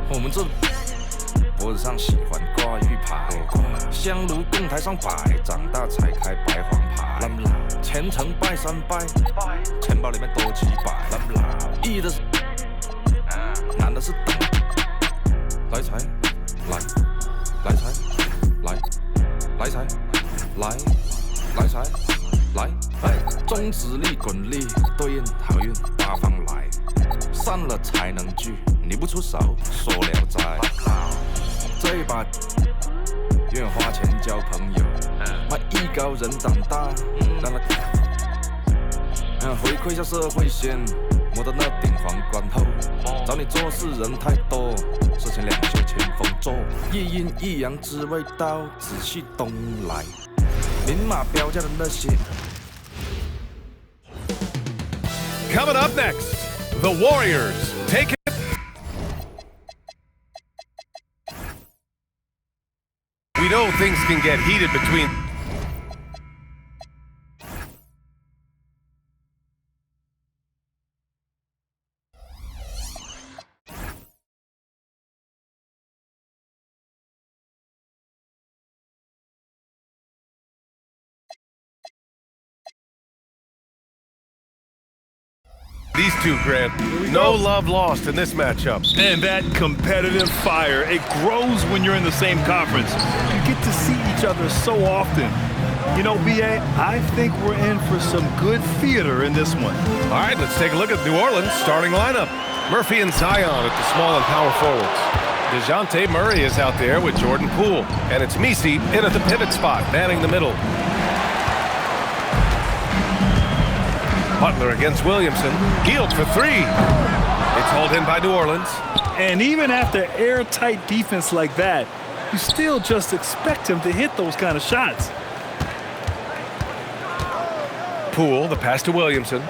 我们这脖子上喜欢挂玉牌，香炉供台上摆，长大才开白黄牌。虔诚拜三拜，钱包里面多几百。易的是，难的是等。来财，来财，来财，来财，来。中指力滚力对应好运八方来，散了才能聚，你不出手说了斋。这一把愿花钱交朋友，卖艺高人胆大，让他回馈下社会先，摸到那顶皇冠后，找你做事人太多，事情两袖清风做，一阴一阳之谓道，仔细东来，明码标价的那些。Coming up next, the Warriors take it. We know things can get heated between. These two, Grant, no love lost in this matchup. And that competitive fire, it grows when you're in the same conference. You get to see each other so often. You know, BA, I think we're in for some good theater in this one. All right, let's take a look at New Orleans' starting lineup. Murphy and Zion at the small and power forwards. DeJounte Murray is out there with Jordan Poole. And it's Messi in at the pivot spot, manning the middle. Butler against Williamson. Yields for three. It's hauled in by New Orleans. And even after airtight defense like that, you still just expect him to hit those kind of shots. Poole, the pass to Williamson.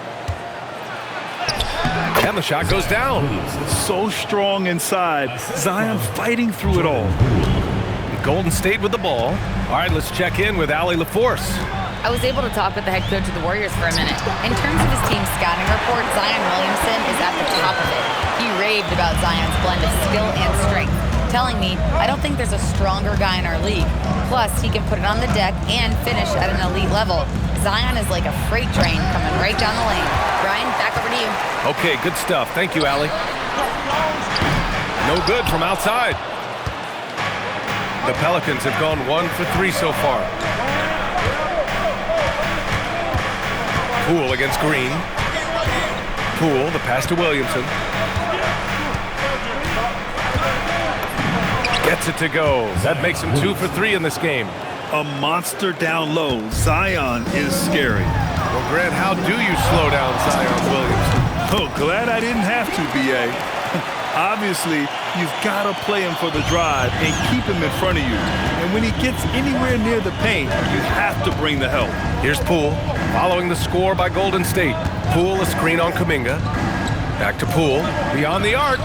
And the shot goes down. So strong inside. Zion fighting through it all. Golden State with the ball. All right, let's check in with Allie LaForce. I was able to talk with the head coach of the Warriors for a minute. In terms of his team's scouting report, Zion Williamson is at the top of it. He raved about Zion's blend of skill and strength, telling me, I don't think there's a stronger guy in our league. Plus, he can put it on the deck and finish at an elite level. Zion is like a freight train coming right down the lane. Brian, back over to you. Okay, good stuff. Thank you, Allie. No good from outside. The Pelicans have gone 1 for 3 so far. Poole against Green. Poole, the pass to Williamson. Gets it to go. That makes him 2 for 3 in this game. A monster down low. Zion is scary. Well, Grant, how do you slow down Zion Williamson? Oh, glad I didn't have to, BA. Obviously, you've got to play him for the drive and keep him in front of you. And when he gets anywhere near the paint, you have to bring the help. Here's Poole, following the score by Golden State. Poole, a screen on Kuminga. Back to Poole, beyond the arc.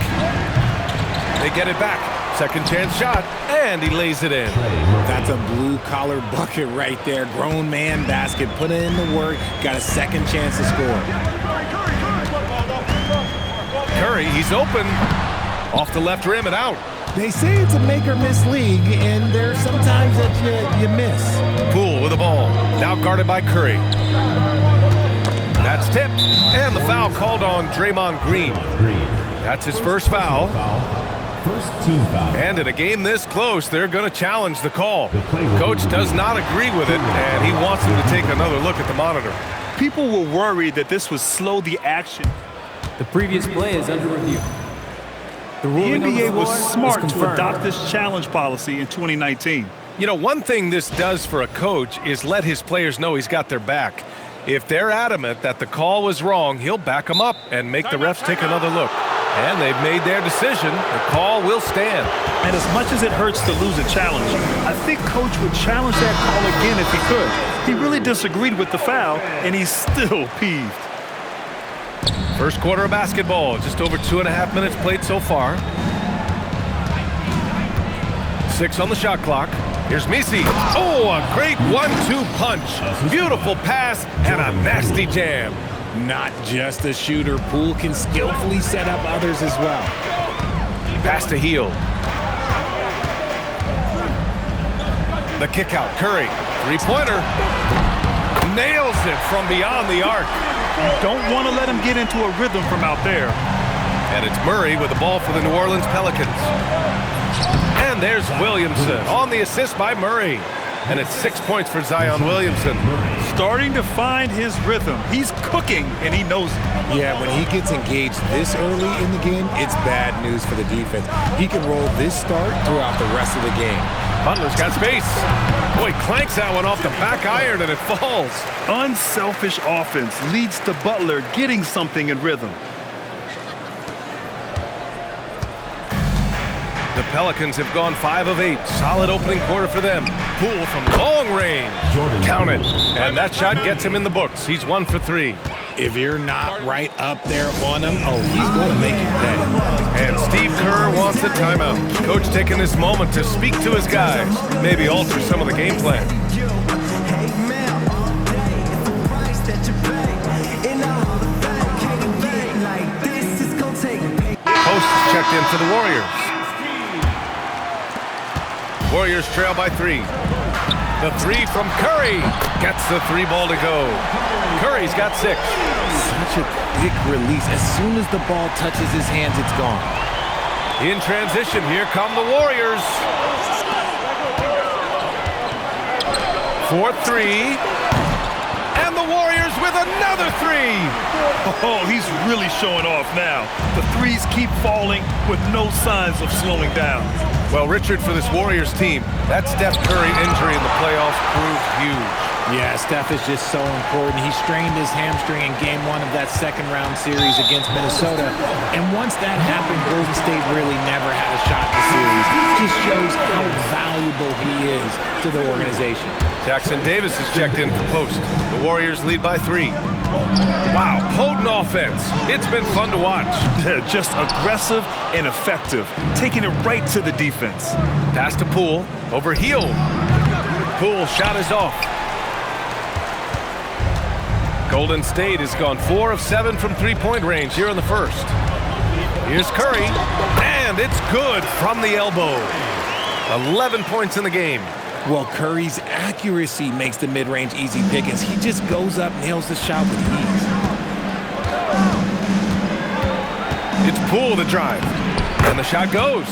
They get it back. Second chance shot, and he lays it in. That's a blue-collar bucket right there. Grown man basket. Put in the work. Got a second chance to score. Curry, he's open. Off the left rim and out. They say it's a make-or-miss league, and there's sometimes that you miss. Poole with the ball. Now guarded by Curry. That's tipped. And the foul called on Draymond Green. That's his first foul. First team foul. And in a game this close, they're going to challenge the call. Coach does not agree with it, and he wants him to take another look at the monitor. People were worried that this would slow the action. The previous play is under review. The NBA was smart to adopt this challenge policy in 2019. You know, one thing this does for a coach is let his players know he's got their back. If they're adamant that the call was wrong, he'll back them up and make the refs take another look. And they've made their decision. The call will stand. And as much as it hurts to lose a challenge, I think Coach would challenge that call again if he could. He really disagreed with the foul, and he's still peeved. First quarter of basketball, just over 2.5 minutes played so far. 6 on the shot clock. Here's Misi. Oh, a great 1-2 punch. Beautiful pass and a nasty jam. Not just a shooter, Poole can skillfully set up others as well. Pass to Heel. The kick out, Curry. Three-pointer. Nails it from beyond the arc. You don't want to let him get into a rhythm from out there. And it's Murray with the ball for the New Orleans Pelicans. And there's Williamson on the assist by Murray. And it's 6 points for Zion Williamson. Starting to find his rhythm. He's cooking, and he knows it. Yeah, when he gets engaged this early in the game, it's bad news for the defense. He can roll this start throughout the rest of the game. Butler's got space. Boy, clanks that one off the back iron, and it falls. Unselfish offense leads to Butler getting something in rhythm. The Pelicans have gone 5 of 8. Solid opening quarter for them. Poole from long range. Count it. And that shot gets him in the books. He's 1 for 3. If you're not right up there on him, oh, he's going to make you pay. And Steve Kerr wants a timeout. Coach taking this moment to speak to his guys. Maybe alter some of the game plan. Post checked in for the Warriors. Warriors trail by 3. The 3 from Curry gets the 3 ball to go. Curry's got 6. Such a quick release. As soon as the ball touches his hands, it's gone. In transition, here come the Warriors. 4-3. And the Warriors with another 3. Oh, he's really showing off now. The threes keep falling with no signs of slowing down. Well, Richard, for this Warriors team, that Steph Curry injury in the playoffs proved huge. Yeah, Steph is just so important. He strained his hamstring in Game 1 of that second-round series against Minnesota. And once that happened, Golden State really never had a shot in the series. It just shows how valuable he is to the organization. Jackson Davis is checked in for post. The Warriors lead by 3. Wow, potent offense. It's been fun to watch. Just aggressive and effective, taking it right to the defense. Pass to Poole, over Heel. Poole shot is off. Golden State has gone 4 of 7 from three-point range here in the first. Here's Curry, and it's good from the elbow. 11 points in the game. Well, Curry's accuracy makes the mid-range easy pickings. He just goes up, nails the shot with ease. It's Poole to drive, and the shot goes.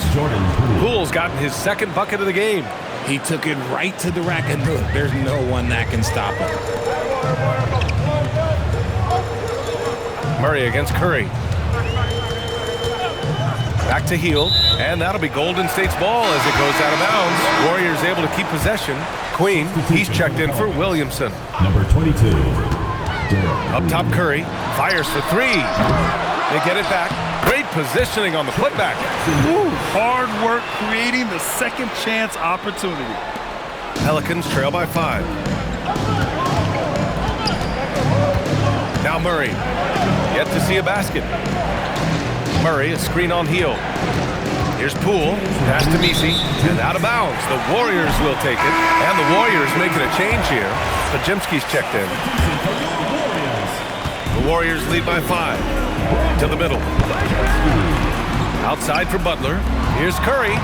Poole's gotten his second bucket of the game. He took it right to the rack, and look, there's no one that can stop him. Murray against Curry. Back to Heel, and that'll be Golden State's ball as it goes out of bounds. Warriors able to keep possession. Queen, he's checked in for Williamson. Number 22. Up top, Curry fires for 3. They get it back. Great positioning on the putback. Ooh, hard work creating the second chance opportunity. Pelicans trail by 5. Now Murray, yet to see a basket. Murray, a screen on Heel. Here's Poole, pass to Misi, and out of bounds. The Warriors will take it, and the Warriors making a change here. Pajemski's checked in. The Warriors lead by 5. To the middle. Outside for Butler. Here's Curry.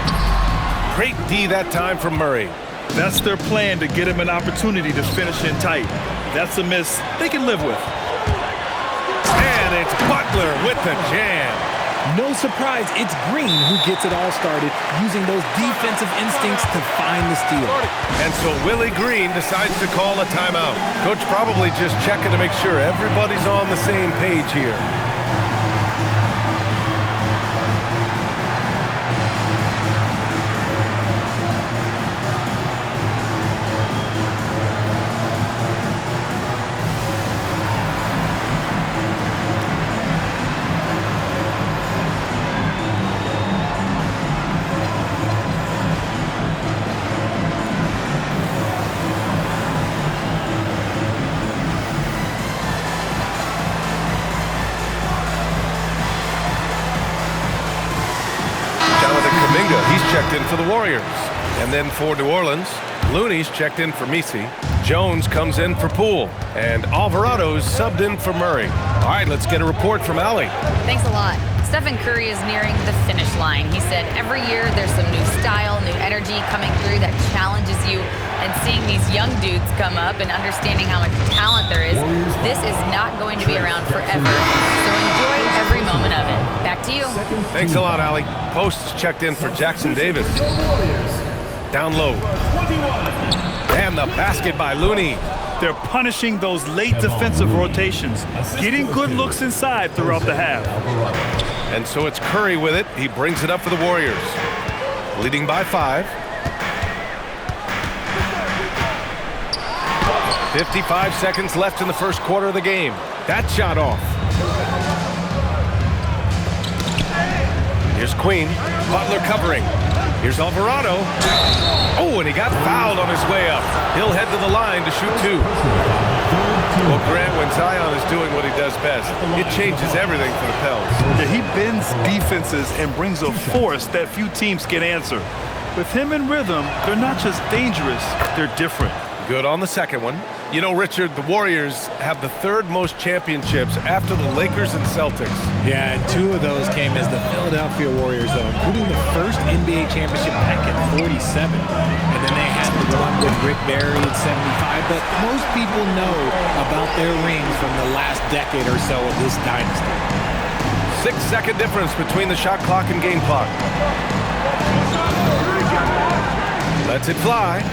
Great D that time from Murray. That's their plan, to get him an opportunity to finish in tight. That's a miss they can live with. And it's Butler with the jam. No surprise, it's Green who gets it all started, using those defensive instincts to find the steal. And so Willie Green decides to call a timeout. Coach probably just checking to make sure everybody's on the same page here. Kuminga, he's checked in for the Warriors. And then for New Orleans, Looney's checked in for Misi. Jones comes in for Poole. And Alvarado's subbed in for Murray. All right, let's get a report from Allie. Thanks a lot. Stephen Curry is nearing the finish line. He said every year there's some new style, new energy coming through that challenges you. And seeing these young dudes come up and understanding how much talent there is, this is not going to be around forever. So enjoy every moment of it. Back to you. Thanks a lot, Allie. Post is checked in for Jackson Davis. Down low. And the basket by Looney. They're punishing those late defensive rotations, getting good looks inside throughout the half. And so it's Curry with it. He brings it up for the Warriors. Leading by 5. 55 seconds left in the first quarter of the game. That shot off. Here's Queen. Butler covering. Here's Alvarado. Oh, and he got fouled on his way up. He'll head to the line to shoot 2. Well, Grant, when Zion is doing what he does best, it changes everything for the Pels. Yeah, he bends defenses and brings a force that few teams can answer. With him in rhythm, they're not just dangerous, they're different. Good on the second one. You know, Richard, the Warriors have the 3rd most championships after the Lakers and Celtics. Yeah, and 2 of those came as the Philadelphia Warriors, though, including the first NBA championship back in 47. And then they had the one with Rick Barry in 75. But most people know about their rings from the last decade or so of this dynasty. 6-second difference between the shot clock and game clock. Lets it fly.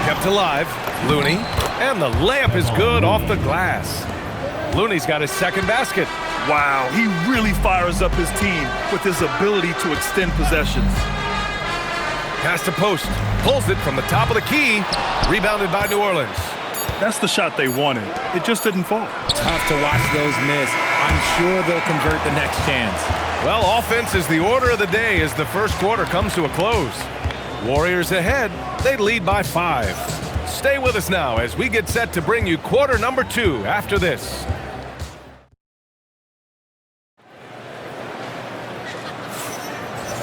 Kept alive. Looney. And the layup is good off the glass. Looney's got his second basket. Wow, he really fires up his team with his ability to extend possessions. Pass to post. Pulls it from the top of the key. Rebounded by New Orleans. That's the shot they wanted. It just didn't fall. Tough to watch those miss. I'm sure they'll convert the next chance. Well, offense is the order of the day as the first quarter comes to a close. Warriors ahead. They lead by 5. Stay with us now as we get set to bring you quarter number 2 after this.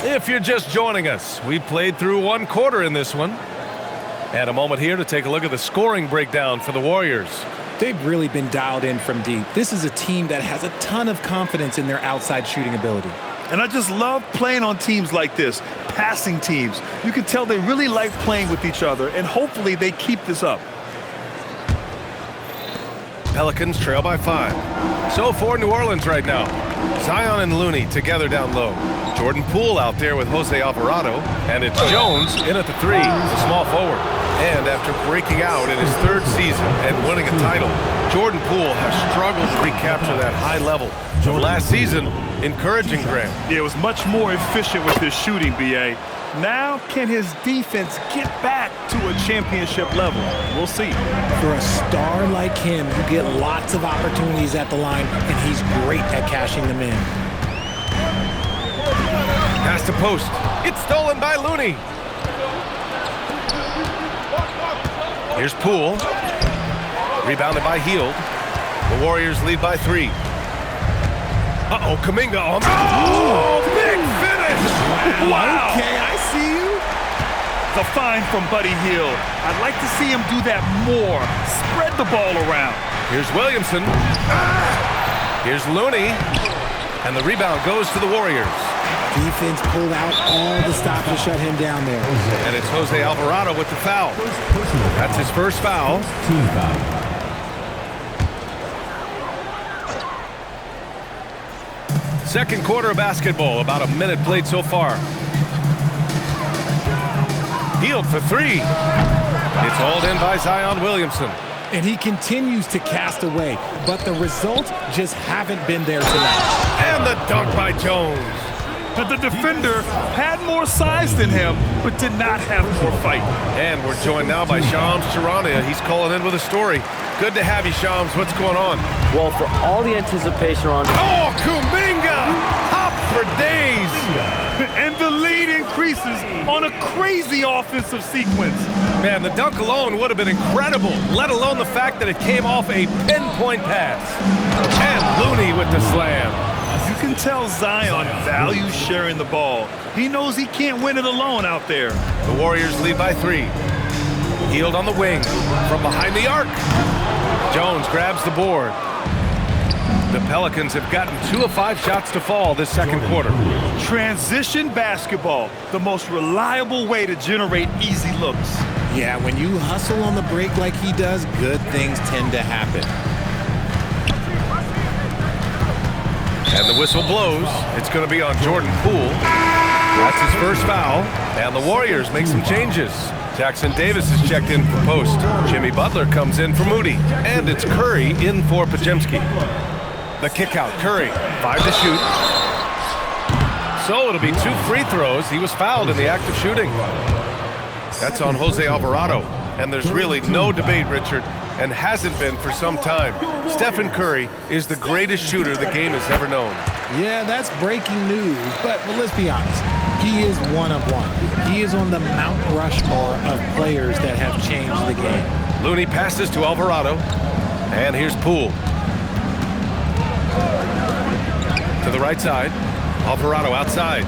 If you're just joining us, we played through 1 quarter in this one. And a moment here to take a look at the scoring breakdown for the Warriors. They've really been dialed in from deep. This is a team that has a ton of confidence in their outside shooting ability. And I just love playing on teams like this, passing teams. You can tell they really like playing with each other, and hopefully they keep this up. Pelicans trail by 5. So for New Orleans right now, Zion and Looney together down low. Jordan Poole out there with Jose Alvarado, and it's Jones in at the 3, the small forward. And after breaking out in his 3rd season and winning a title, Jordan Poole has struggled to recapture that high level of last season. Encouraging, Grant. Yeah, it was much more efficient with his shooting, B.A. Now, can his defense get back to a championship level? We'll see. For a star like him, you get lots of opportunities at the line, and he's great at cashing them in. Pass to post. It's stolen by Looney. Here's Poole. Rebounded by Hield. The Warriors lead by 3. Uh-oh, Kuminga on. Oh, big finish! Wow! Okay, I see you. The find from Buddy Hield. I'd like to see him do that more. Spread the ball around. Here's Williamson. Here's Looney. And the rebound goes to the Warriors. Defense pulled out all the stops to shut him down there. And it's Jose Alvarado with the foul. That's his first foul. Team foul. Second quarter of basketball, about a minute played so far. Hield for 3. It's hauled in by Zion Williamson. And he continues to cast away, but the results just haven't been there tonight. And the dunk by Jones. But the defender had more size than him, but did not have more fight. And we're joined now by Shams Charania. He's calling in with a story. Good to have you, Shams. What's going on? Well, for all the anticipation on... Oh, Kuminga! Hop for days! And the lead increases on a crazy offensive sequence. Man, the dunk alone would have been incredible, let alone the fact that it came off a pinpoint pass. And Looney with the slam. You can can tell Zion values sharing the ball. He knows he can't win it alone out there. The Warriors lead by 3. Healed on the wing from behind the arc. Jones grabs the board. The Pelicans have gotten 2 of 5 shots to fall this second quarter. Transition basketball, the most reliable way to generate easy looks. Yeah, when you hustle on the break like he does, good things tend to happen. And the whistle blows. It's going to be on Jordan Poole. That's his first foul. And the Warriors make some changes. Jackson Davis is checked in for post. Jimmy Butler comes in for Moody. And it's Curry in for Pajemski. The kick out, Curry, 5 to shoot. So it'll be 2 free throws. He was fouled in the act of shooting. That's on Jose Alvarado. And there's really no debate, Richard, and hasn't been for some time. Stephen Curry is the greatest shooter the game has ever known. Yeah, that's breaking news, but let's be honest. He is one of one. He is on the Mount Rushmore of players that have changed the game. Looney passes to Alvarado. And here's Poole. To the right side. Alvarado outside.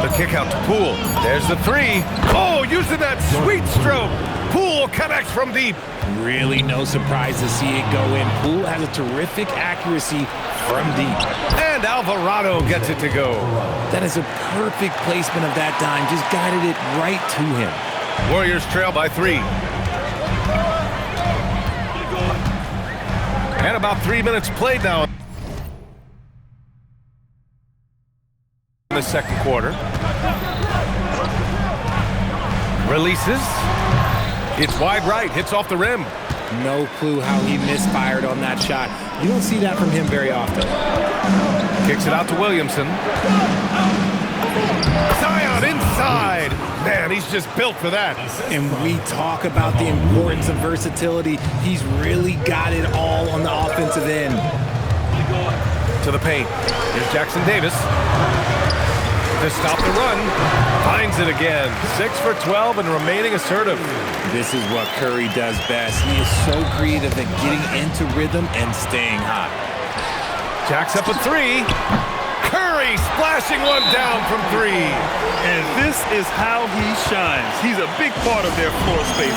The kick out to Poole. There's the 3. Oh, using that sweet stroke. Poole connects from deep. Really no surprise to see it go in. Poole has a terrific accuracy from deep. And Alvarado gets it to go. That is a perfect placement of that dime. Just guided it right to him. Warriors trail by 3. And about 3 minutes played now in the second quarter. Releases. It's wide right. Hits off the rim. No clue how he misfired on that shot. You don't see that from him very often. Kicks it out to Williamson. Zion inside. Man, he's just built for that. And we talk about the importance of versatility. He's really got it all on the offensive end. To the paint. Here's Jackson Davis. To stop the run. Finds it again. 6 for 12 and remaining assertive. This is what Curry does best. He is so creative at getting into rhythm and staying hot. Jacks up a 3. Curry splashing one down from 3. And this is how he shines. He's a big part of their floor space.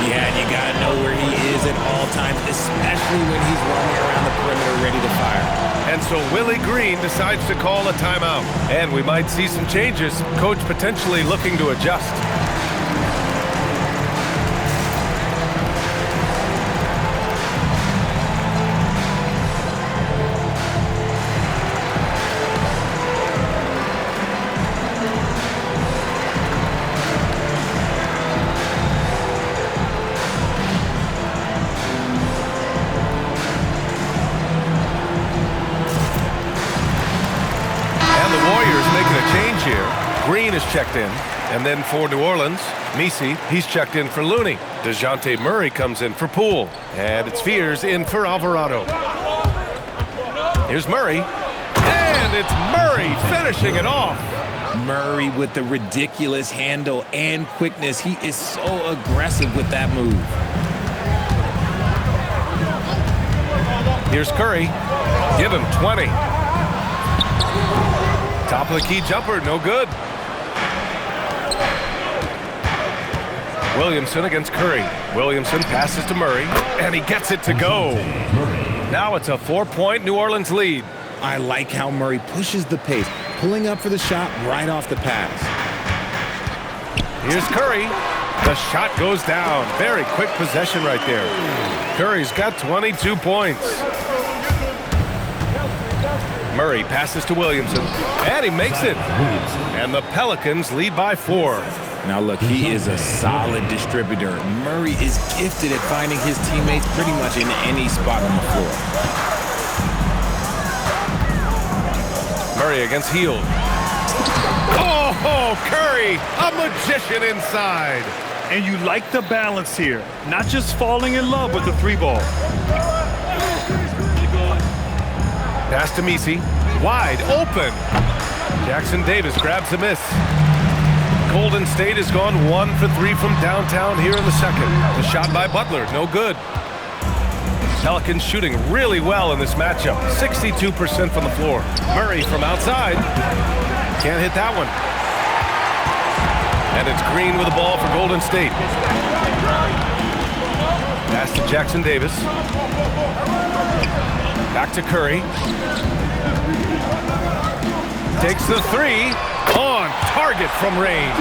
Yeah, and you got to know where he is at all times, especially when he's roaming around the perimeter ready to fire. And so Willie Green decides to call a timeout. And we might see some changes. Coach potentially looking to adjust. Green is checked in. And then for New Orleans, Messi, he's checked in for Looney. DeJounte Murray comes in for Poole. And it's Fears in for Alvarado. Here's Murray. And it's Murray finishing it off. Murray with the ridiculous handle and quickness. He is so aggressive with that move. Here's Curry. Give him 20. Top of the key jumper, no good. Williamson against Curry. Williamson passes to Murray, and he gets it to go. Now it's a 4-point New Orleans lead. I like how Murray pushes the pace, pulling up for the shot right off the pass. Here's Curry. The shot goes down. Very quick possession right there. Curry's got 22 points. Murray passes to Williamson, and he makes it. And the Pelicans lead by 4. Now look, he is a solid distributor. Murray is gifted at finding his teammates pretty much in any spot on the floor. Murray against Hield. Oh, Curry, a magician inside. And you like the balance here, not just falling in love with the 3-ball. Pass to Messi, wide open. Jackson Davis grabs the miss. Golden State has gone 1 for 3 from downtown here in the second. The shot by Butler, no good. Pelicans shooting really well in this matchup. 62% from the floor. Murray from outside. Can't hit that one. And it's Green with the ball for Golden State. Pass to Jackson Davis. Back to Curry. Takes the three. On target from range.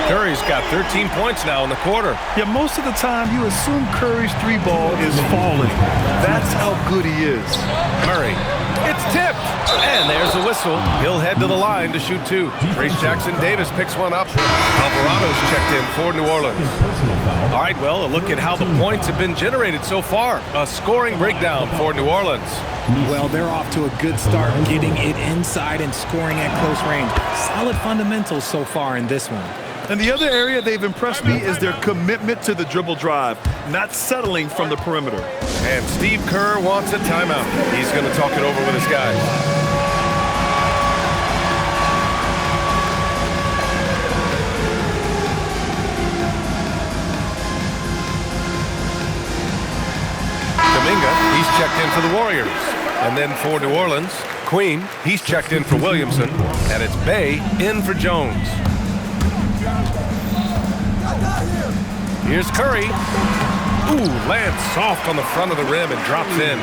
Curry's got 13 points now in the quarter. Yeah, most of the time you assume Curry's three ball is falling. That's how good he is. Murray. It's tipped. And there's a whistle. He'll head to the line to shoot two. Trace Jackson Davis picks one up. Alvarado's checked in for New Orleans. All right, well, a look at how the points have been generated so far. A scoring breakdown for New Orleans. Well, they're off to a good start getting it inside and scoring at close range. Solid fundamentals so far in this one. And the other area they've impressed me is their commitment to the dribble drive, not settling from the perimeter. And Steve Kerr wants a timeout. He's going to talk it over with his guys. Kuminga, he's checked in for the Warriors. And then for New Orleans, Queen, he's checked in for Williamson. And it's Bay in for Jones. Here's Curry. Ooh, lands soft on the front of the rim and drops in.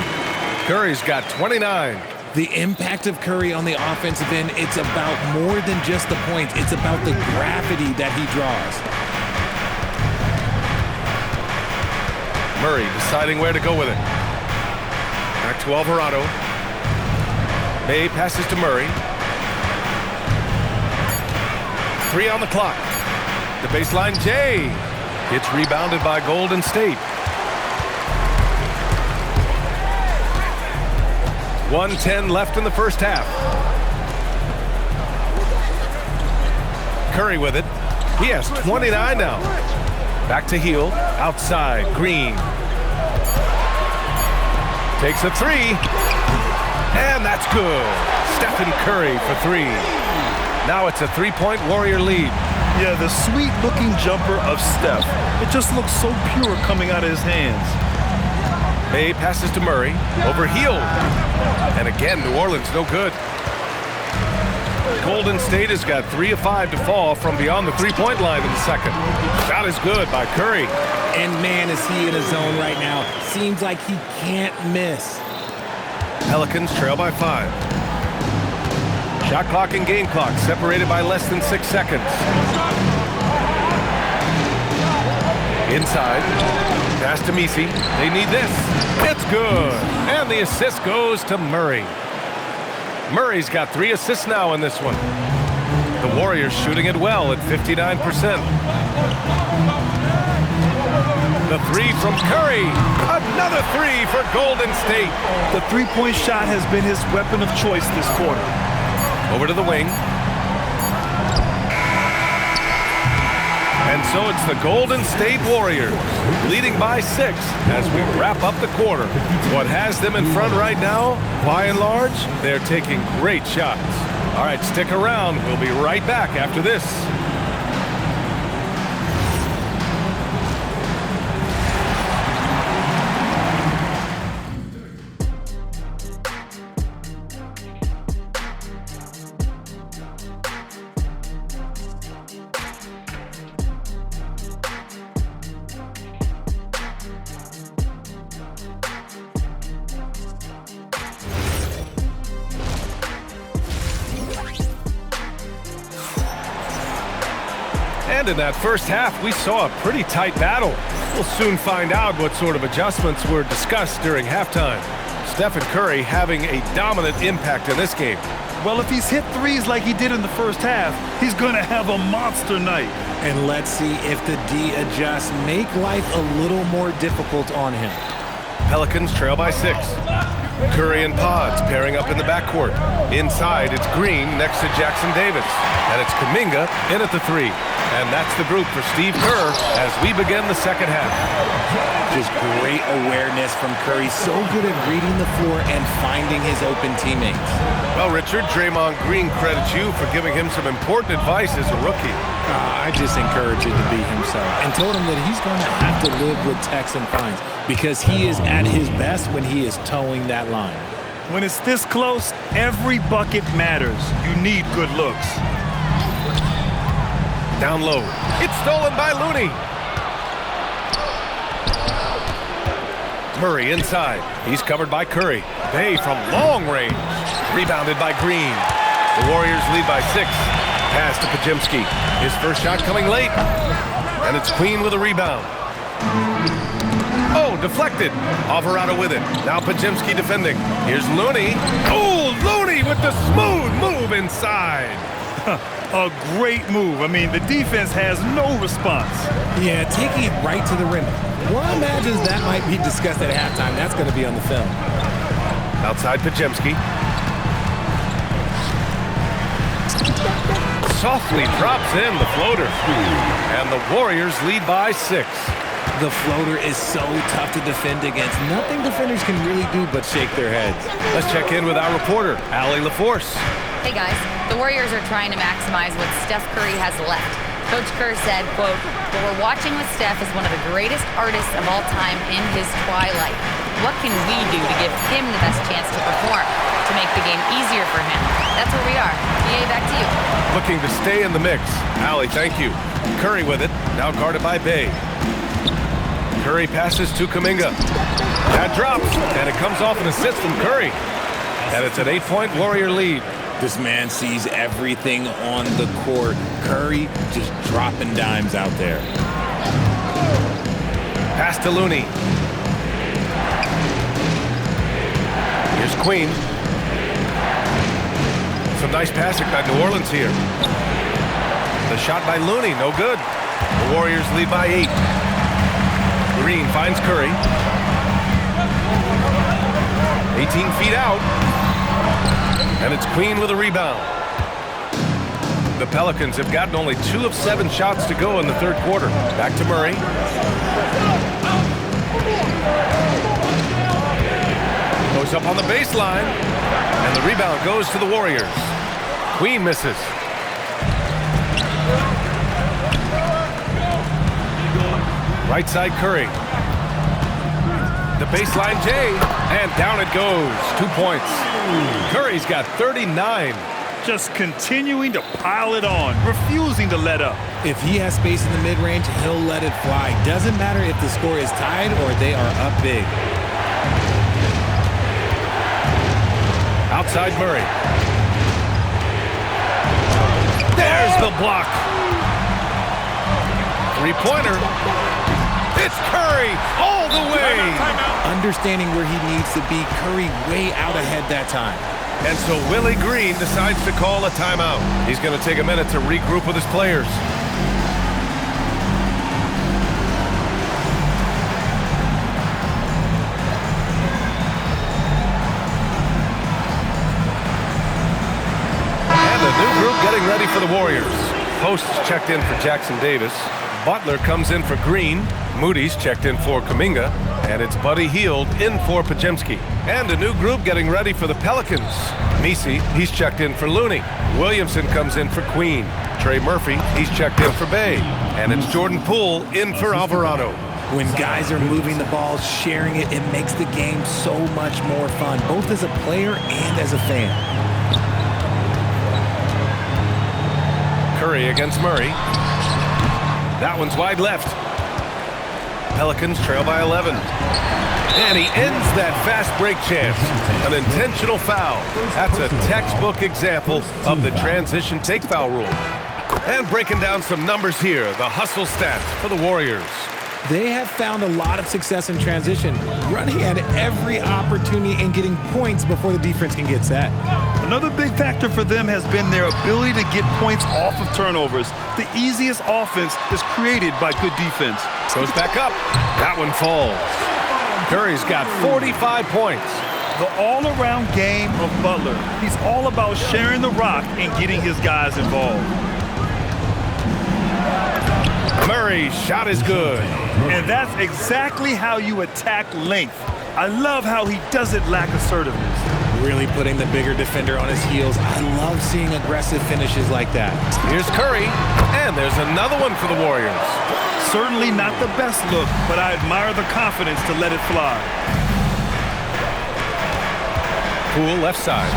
Curry's got 29. The impact of Curry on the offensive end, it's about more than just the points. It's about the gravity that he draws. Murray deciding where to go with it. Back to Alvarado. May passes to Murray. 3 on the clock. The baseline J. It's rebounded by Golden State. 1:10 left in the first half. Curry with it. He has 29 now. Back to Hield. Outside. Green. Takes a three. And that's good. Stephen Curry for three. Now it's a three-point Warrior lead. Yeah, the sweet-looking jumper of Steph. It just looks so pure coming out of his hands. May passes to Murray. Over Hield. And again, New Orleans no good. Golden State has got 3 of 5 to fall from beyond the three-point line in the second. Shot is good by Curry. And man, is he in a zone right now. Seems like he can't miss. Pelicans trail by 5. Shot clock and game clock separated by less than 6 seconds. Inside. Pass to Misi. They need this. It's good. And the assist goes to Murray. Murray's got 3 assists now in this one. The Warriors shooting it well at 59%. The three from Curry. Another three for Golden State. The three-point shot has been his weapon of choice this quarter. Over to the wing. And so it's the Golden State Warriors leading by 6 as we wrap up the quarter. What has them in front right now, by and large, they're taking great shots. All right, stick around. We'll be right back after this. And in that first half, we saw a pretty tight battle. We'll soon find out what sort of adjustments were discussed during halftime. Stephen Curry having a dominant impact in this game. Well, if he's hit threes like he did in the first half, he's going to have a monster night. And let's see if the D adjusts, make life a little more difficult on him. Pelicans trail by 6. Curry and Pods pairing up in the backcourt. Inside, it's Green next to Jackson Davis. And it's Kuminga in at the 3. And that's the group for Steve Kerr as we begin the second half. Just great awareness from Curry. So good at reading the floor and finding his open teammates. Well, Richard, Draymond Green credits you for giving him some important advice as a rookie. I just encouraged him to be himself and told him that he's going to have to live with Texan fines because he is at his best when he is towing that line. When it's this close, every bucket matters. You need good looks. Down low. It's stolen by Looney. Murray inside. He's covered by Curry. Bay from long range. Rebounded by Green. The Warriors lead by 6. Pass to Pajemski. His first shot coming late. And it's Queen with a rebound. Oh, deflected. Alvarado with it. Now Pajemski defending. Here's Looney. Oh, Looney with the smooth move inside. A great move. I mean, the defense has no response. Yeah, taking it right to the rim. One imagines that might be discussed at halftime. That's going to be on the film. Outside Pajemski. Softly drops in the floater. And the Warriors lead by 6. The floater is so tough to defend against. Nothing defenders can really do but shake their heads. Let's check in with our reporter, Allie LaForce. Hey guys, the Warriors are trying to maximize what Steph Curry has left. Coach Kerr said, quote, "What we're watching with Steph is one of the greatest artists of all time in his twilight. What can we do to give him the best chance to perform, to make the game easier for him?" That's where we are. BA, back to you. Looking to stay in the mix. Allie, thank you. Curry with it, now guarded by Bay. Curry passes to Kuminga. That drops, and it comes off an assist from Curry. And it's an 8-point Warrior lead. This man sees everything on the court. Curry just dropping dimes out there. Pass to Looney. Here's Queen. Some nice passing by New Orleans here. The shot by Looney, no good. The Warriors lead by 8. Green finds Curry. 18 feet out. And it's Queen with a rebound. The Pelicans have gotten only 2 of 7 shots to go in the third quarter. Back to Murray. Goes up on the baseline. And the rebound goes to the Warriors. Queen misses. Right side Curry. The baseline J, and down it goes. 2 points. Curry's got 39. Just continuing to pile it on, refusing to let up. If he has space in the mid-range, he'll let it fly. Doesn't matter if the score is tied or they are up big. Outside Murray. There's the block. 3-pointer. It's Curry all the way. Understanding where he needs to be, Curry way out ahead that time. And so Willie Green decides to call a timeout. He's going to take a minute to regroup with his players. And a new group getting ready for the Warriors. Posts checked in for Jackson Davis. Butler comes in for Green. Moody's checked in for Kuminga. And it's Buddy Hield in for Pajemski. And a new group getting ready for the Pelicans. Misi, he's checked in for Looney. Williamson comes in for Queen. Trey Murphy, he's checked in for Bay. And it's Jordan Poole in for Alvarado. When guys are moving the ball, sharing it, it makes the game so much more fun, both as a player and as a fan. Curry against Murray. That one's wide left. Pelicans trail by 11. And he ends that fast break chance. An intentional foul. That's a textbook example of the transition take foul rule. And breaking down some numbers here, the hustle stats for the Warriors. They have found a lot of success in transition, running at every opportunity and getting points before the defense can get set. Another big factor for them has been their ability to get points off of turnovers. The easiest offense is created by good defense. Goes back up. That one falls. Curry's got 45 points. The all-around game of Butler. He's all about sharing the rock and getting his guys involved. Murray's shot is good. And that's exactly how you attack length. I love how he doesn't lack assertiveness. Really putting the bigger defender on his heels. I love seeing aggressive finishes like that. Here's Curry, and there's another one for the Warriors. Certainly not the best look, but I admire the confidence to let it fly. Poole left side.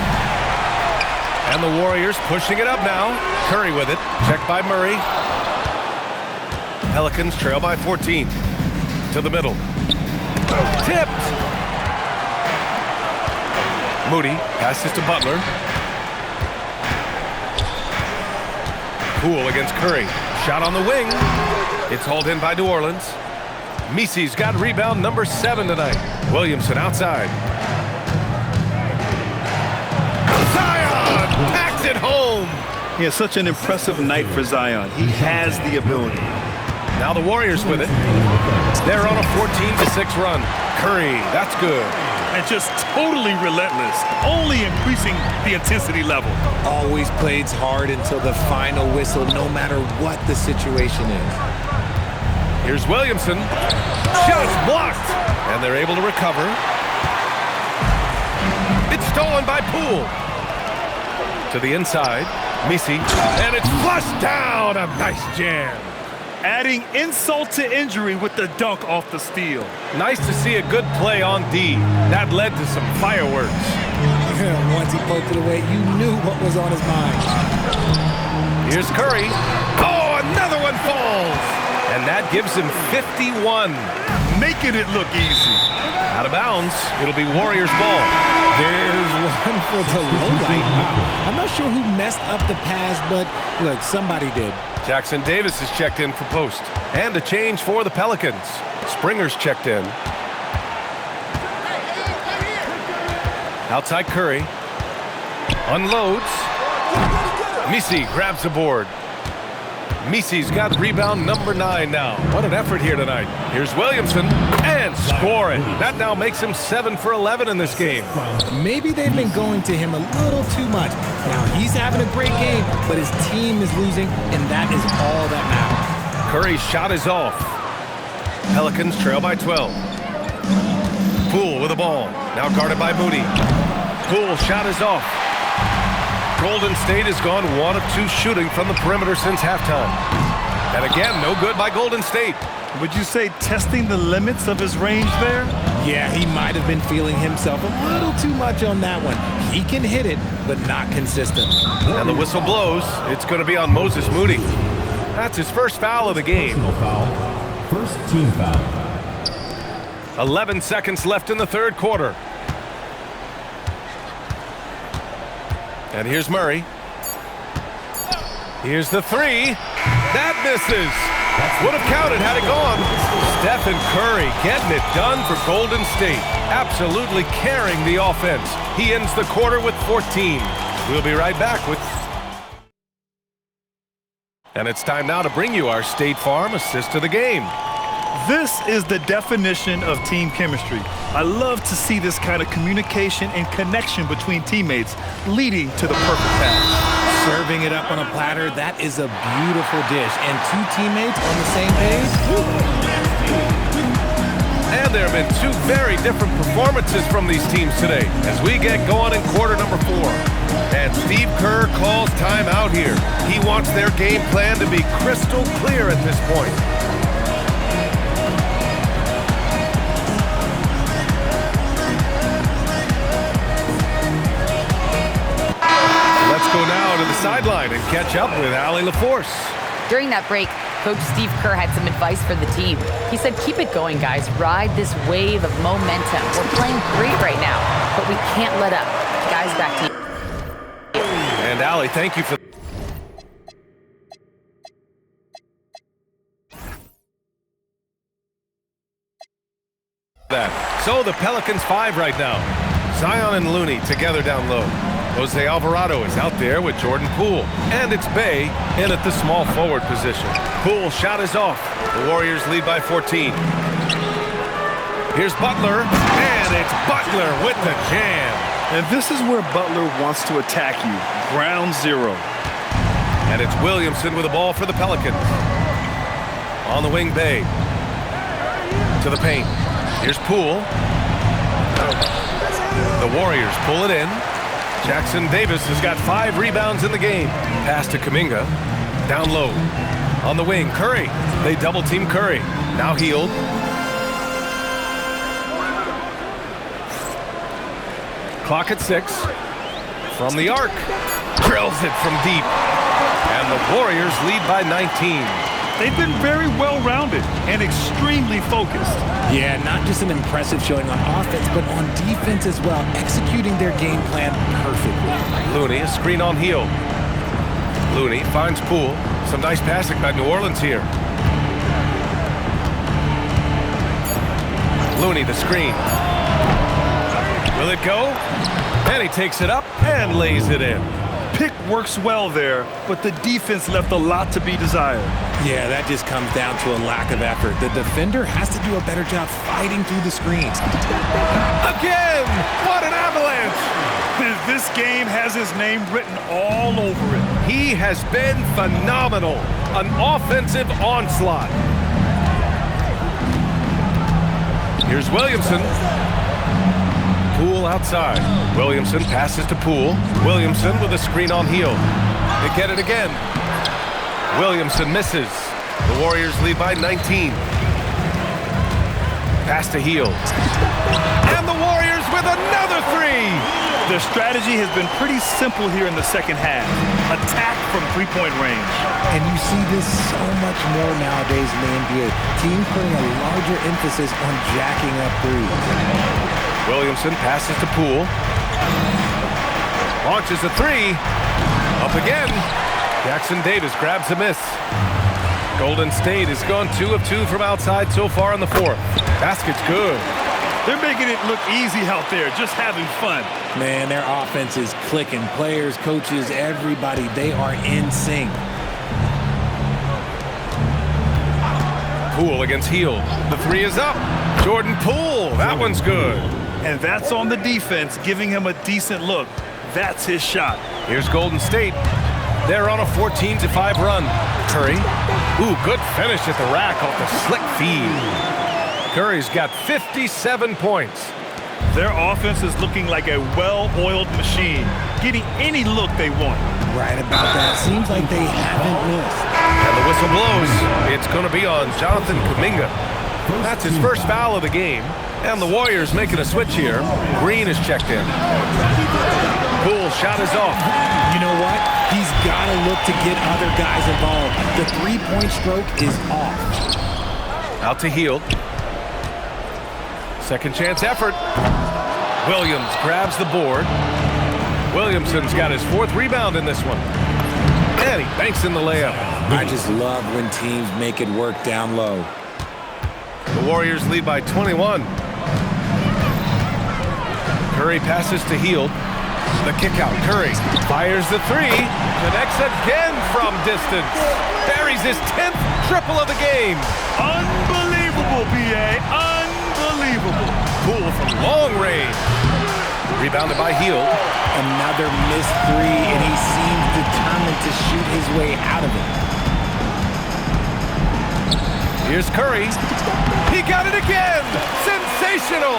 And the Warriors pushing it up now. Curry with it. Checked by Murray. Pelicans trail by 14. To the middle. Tipped. Moody passes to Butler. Poole against Curry. Shot on the wing. It's hauled in by New Orleans. Misi's got rebound number 7 tonight. Williamson outside. Zion packs it home. He has such an impressive night for Zion. He has the ability. Now the Warriors with it. They're on a 14-6 run. Curry, that's good. And just totally relentless, only increasing the intensity level. Always plays hard until the final whistle, no matter what the situation is. Here's Williamson. Shot's blocked. And they're able to recover. It's stolen by Poole. To the inside. Misi. And it's flushed down. A nice jam. Adding insult to injury with the dunk off the steal. Nice to see a good play on D. That led to some fireworks. Once he poked it away, you knew what was on his mind. Here's Curry. Oh, another one falls. And that gives him 51. Making it look easy. Out of bounds. It'll be Warriors ball. There's one for the low light. I'm not sure who messed up the pass, but look, somebody did. Jackson Davis is checked in for post. And a change for the Pelicans. Springer's checked in. Outside Curry. Unloads. Misi grabs the board. Misi's got rebound number 9 now. What an effort here tonight. Here's Williamson. And scoring. That now makes him 7 for 11 in this game. Maybe they've been going to him a little too much. Now he's having a great game, but his team is losing, and that is all that matters. Curry's shot is off. Pelicans trail by 12. Poole with the ball. Now guarded by Moody. Poole's shot is off. Golden State has gone 1 of 2 shooting from the perimeter since halftime. And again, no good by Golden State. Would you say testing the limits of his range there? Yeah, he might have been feeling himself a little too much on that one. He can hit it, but not consistent. And the whistle blows. It's going to be on Moses Moody. That's his first foul of the game. First team foul. 11 seconds left in the third quarter. And here's Murray. Here's the 3. That misses. Would have counted had it gone. Stephen Curry getting it done for Golden State. Absolutely carrying the offense. He ends the quarter with 14. We'll be right back with... And it's time now to bring you our State Farm assist of the game. This is the definition of team chemistry. I love to see this kind of communication and connection between teammates leading to the perfect pass. Serving it up on a platter, that is a beautiful dish. And 2 teammates on the same page. And there have been 2 very different performances from these teams today as we get going in quarter number 4. And Steve Kerr calls timeout here. He wants their game plan to be crystal clear at this point. Let's go now to the sideline and catch up with Allie LaForce. During that break, Coach Steve Kerr had some advice for the team. He said, keep it going, guys. Ride this wave of momentum. We're playing great right now, but we can't let up. Guys, back to you. And Allie, thank you for that. So the Pelicans 5 right now. Zion and Looney together down low. Jose Alvarado is out there with Jordan Poole. And it's Bay in at the small forward position. Poole shot is off. The Warriors lead by 14. Here's Butler, and it's Butler with the jam. And this is where Butler wants to attack you. Ground 0. And it's Williamson with the ball for the Pelicans. On the wing, Bay. To the paint. Here's Poole. The Warriors pull it in. Jackson Davis has got 5 rebounds in the game. Pass to Kuminga. Down low. On the wing, Curry. They double team Curry. Now Hield. Clock at 6. From the arc. Drills it from deep. And the Warriors lead by 19. They've been very well-rounded and extremely focused. Yeah, not just an impressive showing on offense, but on defense as well, executing their game plan perfectly. Looney, a screen on Hield. Looney finds Poole. Some nice passing by New Orleans here. Looney, the screen. Will it go? And he takes it up and lays it in. Pick works well there, but the defense left a lot to be desired. Yeah, that just comes down to a lack of effort. The defender has to do a better job fighting through the screens. Again! What an avalanche! This game has his name written all over it. He has been phenomenal. An offensive onslaught. Here's Williamson. Poole outside. Williamson passes to Poole. Williamson with a screen on Hield. They get it again. Williamson misses. The Warriors lead by 19. Pass to Hield. And the Warriors with another 3. Their strategy has been pretty simple here in the second half. Attack from three-point range. And you see this so much more nowadays in the NBA. Teams putting a larger emphasis on jacking up threes. Williamson passes to Poole. Launches a 3. Up again. Jackson Davis grabs a miss. Golden State has gone 2 of 2 from outside so far in the 4th. Basket's good. They're making it look easy out there, just having fun. Man, their offense is clicking. Players, coaches, everybody, they are in sync. Poole against Hield. The 3 is up. Jordan Poole. That one's good. And that's on the defense, giving him a decent look. That's his shot. Here's Golden State. They're on a 14-5 run. Curry. Ooh, good finish at the rack off the slick feed. Curry's got 57 points. Their offense is looking like a well-oiled machine, getting any look they want. Right about that. Seems like they haven't missed. And the whistle blows. It's going to be on Jonathan Kuminga. That's his first foul of the game. And the Warriors making a switch here. Green is checked in. Poole shot is off. You know what? He's got to look to get other guys involved. The three-point stroke is off. Out to Hield. Second chance effort. Williams grabs the board. Williamson's got his 4th rebound in this one. And he banks in the layup. I just love when teams make it work down low. The Warriors lead by 21. Curry passes to Hield. The kick out. Curry fires the 3. Connects again from distance. Buries his 10th triple of the game. Unbelievable, B.A. Unbelievable. Poole from long range. Rebounded by Hield. Another missed 3, and he seems determined to shoot his way out of it. Here's Curry. He got it again. Sensational.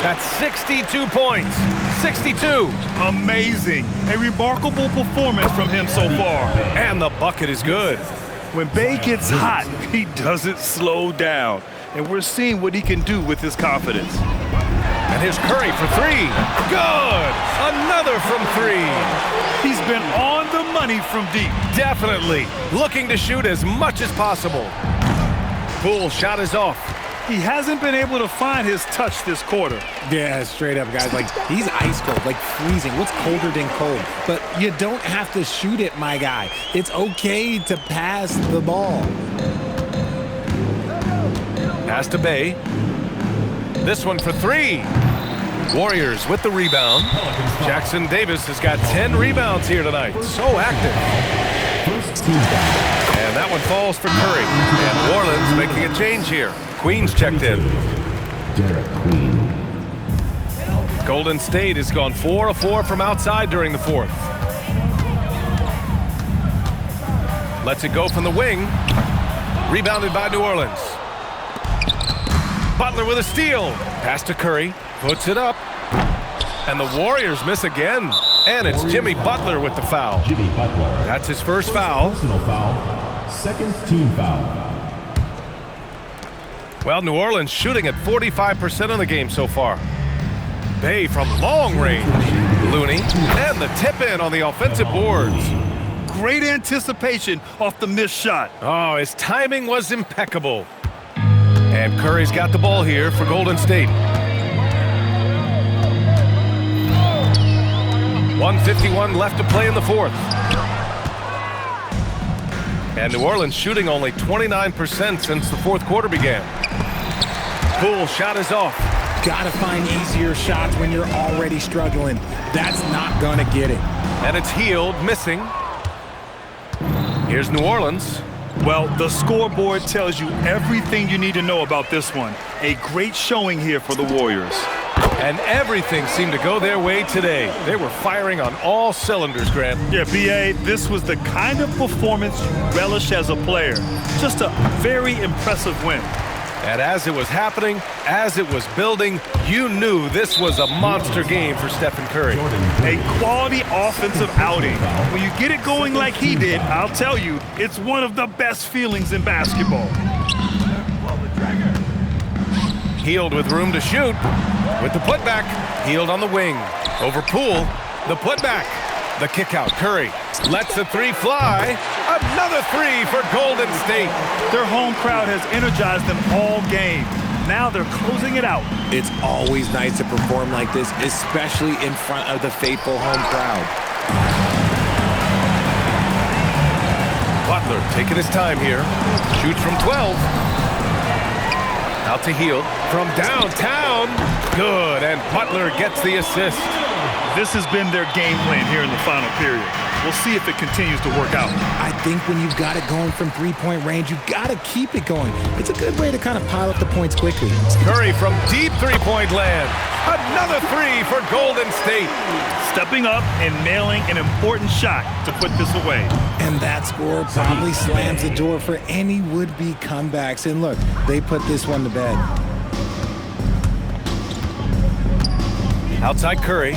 That's 62 points. 62. Amazing. A remarkable performance from him so far. And the bucket is good. When Bey gets hot, he doesn't slow down. And we're seeing what he can do with his confidence. And here's Curry for 3. Good. Another from 3. He's been on the money from deep. Definitely. Looking to shoot as much as possible. Poole shot is off. He hasn't been able to find his touch this quarter. Yeah, straight up, guys. Like, he's ice cold, like freezing. What's colder than cold? But you don't have to shoot it, my guy. It's okay to pass the ball. Pass to Bey. This one for 3. Warriors with the rebound. Jackson Davis has got 10 rebounds here tonight. So active. And that one falls for Curry. And New Orleans making a change here. Queen's checked in. Derek Queen. Golden State has gone 4 of 4 from outside during the 4th. Lets it go from the wing. Rebounded by New Orleans. Butler with a steal. Pass to Curry. Puts it up. And the Warriors miss again. And it's Jimmy Butler with the foul. Jimmy Butler. That's his first foul. Personal foul. Second team foul. Well, New Orleans shooting at 45% of the game so far. Bay from long range. Looney. And the tip in on the offensive boards. Great anticipation off the missed shot. Oh, his timing was impeccable. And Curry's got the ball here for Golden State. 1:51 left to play in the fourth. And New Orleans shooting only 29% since the fourth quarter began. Poole shot is off. Gotta find easier shots when you're already struggling. That's not gonna get it. And it's Hield missing. Here's New Orleans. Well, the scoreboard tells you everything you need to know about this one. A great showing here for the Warriors. And everything seemed to go their way today. They were firing on all cylinders, Grant. Yeah, B.A., this was the kind of performance you relish as a player. Just a very impressive win. And as it was happening, as it was building, you knew this was a monster game for Stephen Curry. A quality offensive outing. When you get it going like he did, I'll tell you, it's one of the best feelings in basketball. Hield with room to shoot. With the putback, Hield on the wing. Over Poole, the putback. The kick out, Curry lets the three fly. Another three for Golden State. Their home crowd has energized them all game. Now they're closing it out. It's always nice to perform like this, especially in front of the faithful home crowd. Butler taking his time here. Shoots from 12. Out to Hield from downtown. Good, and Butler gets the assist. This has been their game plan here in the final period. We'll see if it continues to work out. I think when you've got it going from three-point range, you've got to keep it going. It's a good way to kind of pile up the points quickly. Curry from deep three-point land. Another three for Golden State. Stepping up and nailing an important shot to put this away. And that score probably slams the door for any would-be comebacks. And look, they put this one to bed. Outside Curry.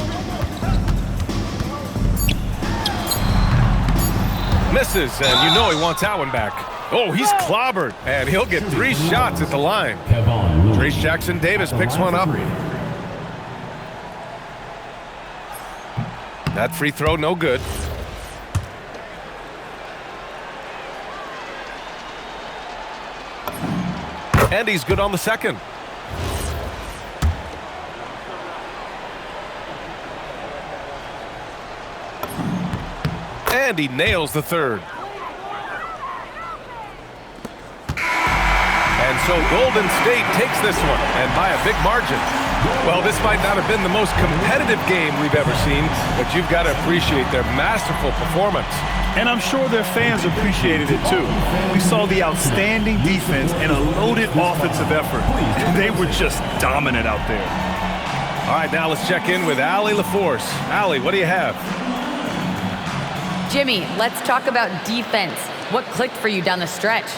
Misses, and you know he wants that one back. Oh, he's clobbered, and he'll get 3 shots at the line. Trace Jackson Davis picks one up. That free throw, no good. And he's good on the second. And he nails the third. And so Golden State takes this one, and by a big margin. Well, this might not have been the most competitive game we've ever seen, but you've got to appreciate their masterful performance. And I'm sure their fans appreciated it too. We saw the outstanding defense and a loaded offensive effort. They were just dominant out there. All right, now let's check in with Allie LaForce. Allie, what do you have? Jimmy, let's talk about defense. What clicked for you down the stretch?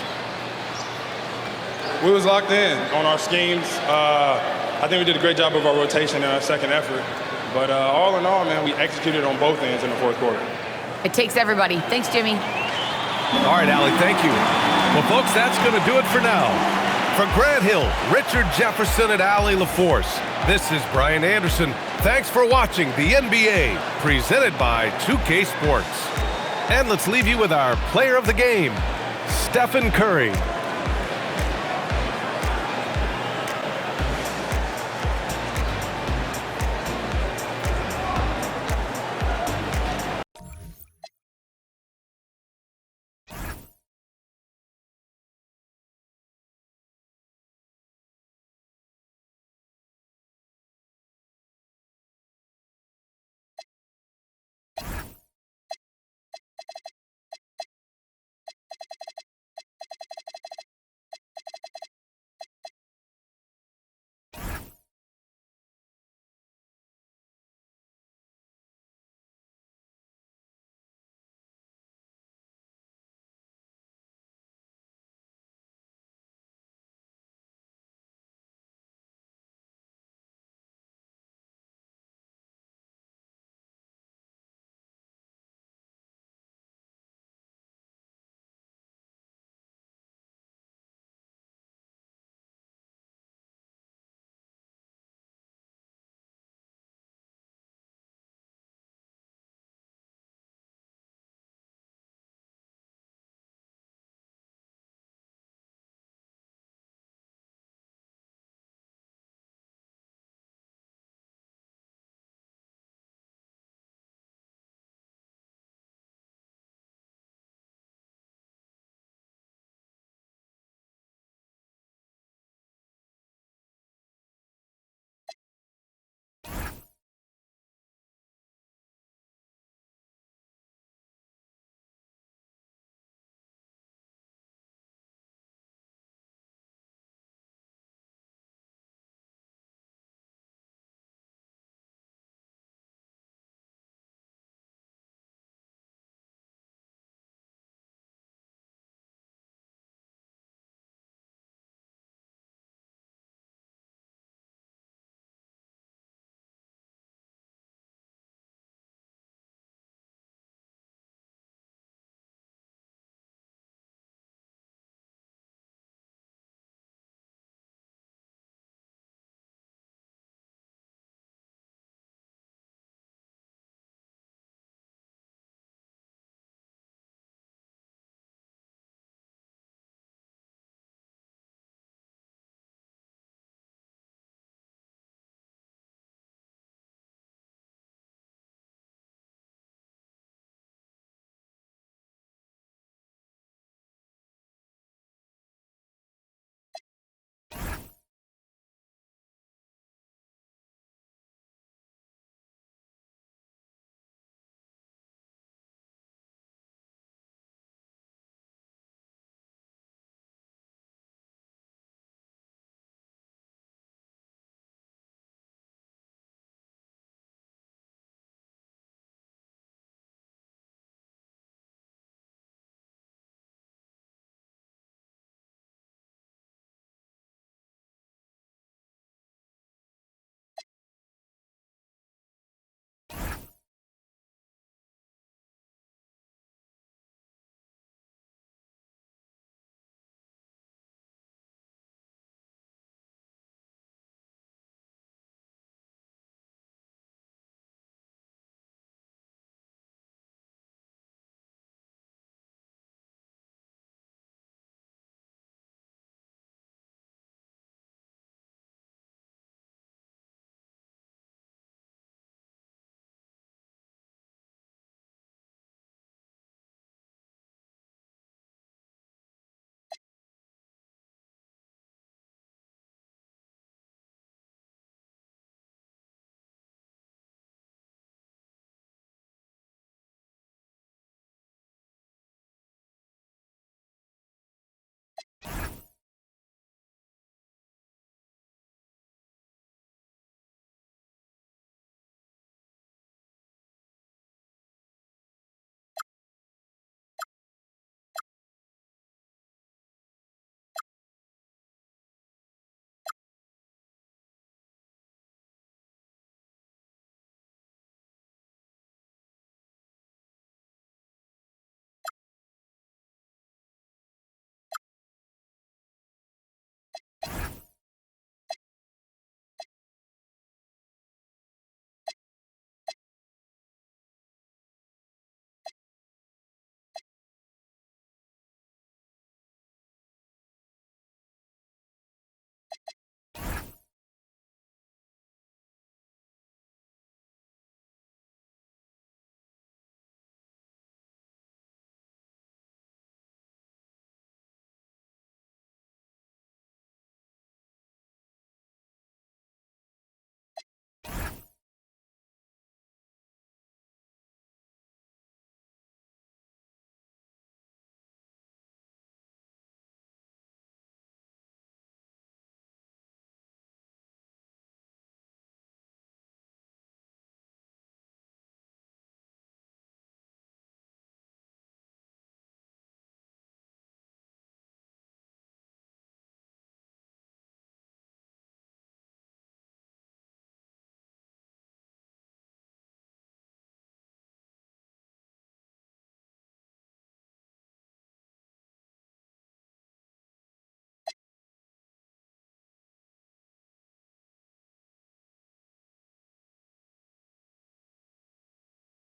We was locked in on our schemes. I think we did a great job of our rotation and our second effort. But all in all, man, we executed on both ends in the fourth quarter. It takes everybody. Thanks, Jimmy. All right, Allie, thank you. Well, folks, that's going to do it for now. For Grant Hill, Richard Jefferson, and Allie LaForce, this is Brian Anderson. Thanks for watching the NBA, presented by 2K Sports. And let's leave you with our player of the game, Stephen Curry.